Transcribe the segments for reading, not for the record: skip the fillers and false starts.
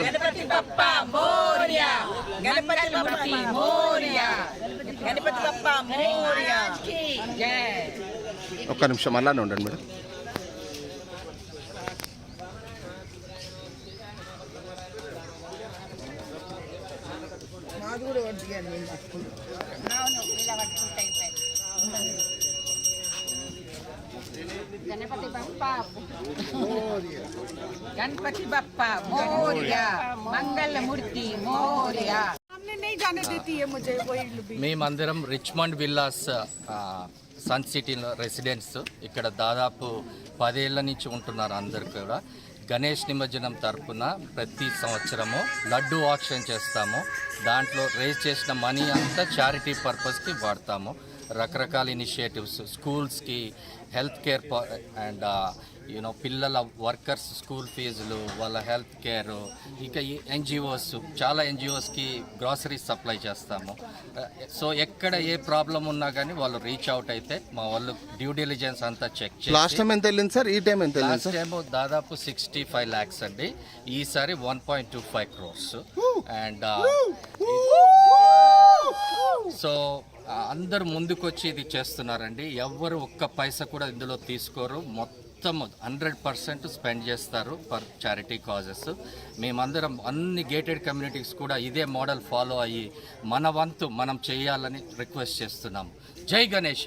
గణపతి బప్పా మోరియా, గణపతి మూర్తి మోరియా, గణపతి బప్పా మోరియా. ఒక్క నిమిషం అలానే ఉండండి మేడం. మాది కూడా వడ్డీయండి. గణపతి బప్పా गणपति बप्पा मोरिया, मंगल मूर्ति मोरिया. हमने नहीं जाने देती है मुझे वही. మేమందరం రిచ్మండ్ విల్లాస్ సన్ సిటీలో రెసిడెంట్స్. ఇక్కడ దాదాపు 10 ఏళ్ల నుంచి ఉంటున్నారు. అందరు కూడా గణేష్ నిమజ్జనం తరపున ప్రతి సంవత్సరము లడ్డు ఆక్షన్ చేస్తాము. దాంట్లో రేజ్ చేసిన మనీ అంతా చారిటీ పర్పస్కి వాడతాము. రకరకాల ఇనిషియేటివ్స్, స్కూల్స్కి, హెల్త్ కేర్ అండ్ పిల్లల వర్కర్స్ స్కూల్ ఫీజులు, వాళ్ళ హెల్త్ కేర్, ఇక ఎన్జిఓస్, చాలా ఎన్జిఓస్కి గ్రాసరీస్ సప్లై చేస్తాము. సో ఎక్కడ ఏ ప్రాబ్లం ఉన్నా కానీ వాళ్ళు రీచ్ అవుట్ అయితే మా వాళ్ళు డ్యూ డిలిజెన్స్ అంతా చెక్ చేసి. లాస్ట్ టైం ఎంత వెళ్ళింది సార్? ఈ టైం ఎంత? లాస్ట్ టైం దాదాపు 65 lakhs అండి. ఈసారి 1.25 crores. అండ్ సో అందరు ముందుకొచ్చి ఇది చేస్తున్నారండి. ఎవ్వరు ఒక్క పైసా కూడా ఇందులో తీసుకోరు. మొత్తం 100% స్పెండ్ చేస్తారు ఫర్ చారిటీ కాజెస్. మేమందరం అన్ని గేటెడ్ కమ్యూనిటీస్ కూడా ఇదే మోడల్ ఫాలో అయ్యి మన వంతు మనం చేయాలని రిక్వెస్ట్ చేస్తున్నాము. జై గణేష.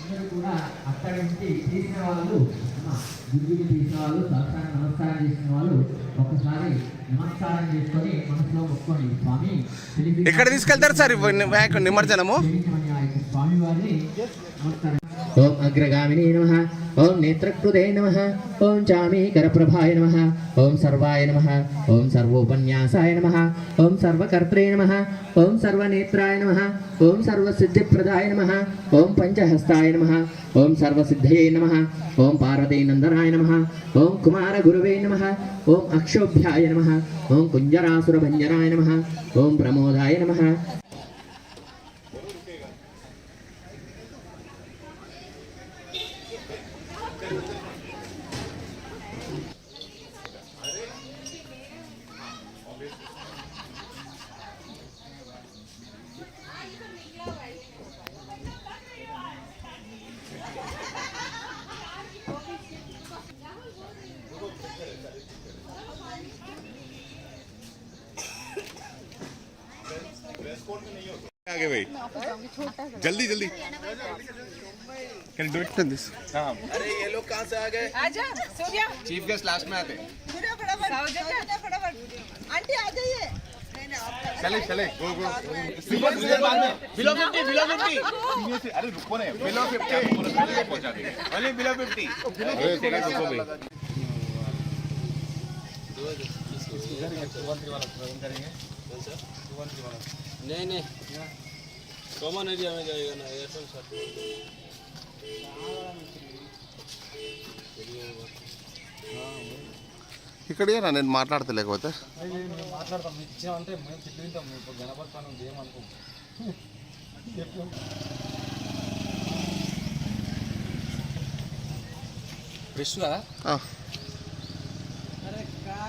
అందరూ కూడా అక్కడి నుంచి తీసిన వాళ్ళు, గుడ్డుని తీసిన వాళ్ళు, సాక్షాన్ని నమస్కారం చేసిన వాళ్ళు ఒకసారి నమస్కారం చేసుకొని మనసులో మొక్కుకోండి. స్వామి ఎక్కడ తీసుకెళ్తారు సార్ నిమజ్జనము? స్వామి వారిని నమస్కారం. ఓం అగ్రగామిని నమః, ఓం నేత్రకృతే నమః, ఓం చామీకరప్రభాయ నమః, ఓం సర్వాయ నమః, ఓం సర్వోపన్యాసాయ నమః, ఓం సర్వకర్త్రే నమః, ఓం సర్వనేత్రాయ నమః, ఓం సర్వసిద్ధిప్రదాయ నమః, ఓం పంచహస్తాయ నమః, ఓం సర్వసిద్ధయే నమః, ఓం పార్వతీనందనాయ నమః, ఓం కుమారగురువే నమః, ఓం అక్షోభ్యాయ నమః, ఓం కుంజరాసురభంజనాయ నమః, ఓం ప్రమోదాయ నమః. आगे भाई जल्दी जल्दी कैन डू इट दिस. अरे ये लोग कहाँ से आ गए? आजा सूर्या, चीफ गेस्ट लास्ट में आते. फटाफट आंटी आ जाइए. चले चले गो गो. बिलो 50. अरे रुको ना, बिलो 50 पहुंचा देंगे. अरे बिलो 50. अरे रुको भाई. नहीं कॉमन एरिया में जाएगा ना एयरफोन शॉट. ఇక్కడ నేను మాట్లాడతలేకపోతే మాట్లాడతాం. మీకు ఇచ్చామంటే మేము తిట్టు తింటాం. ఇప్పుడు గణపడతాను ఏమనుకో. फ्रेश का? अरे का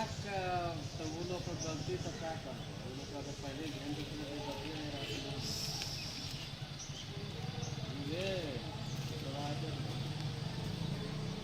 तो वो लोग को गलती तो क्या कर, वो लोग अगर पहले ध्यान देते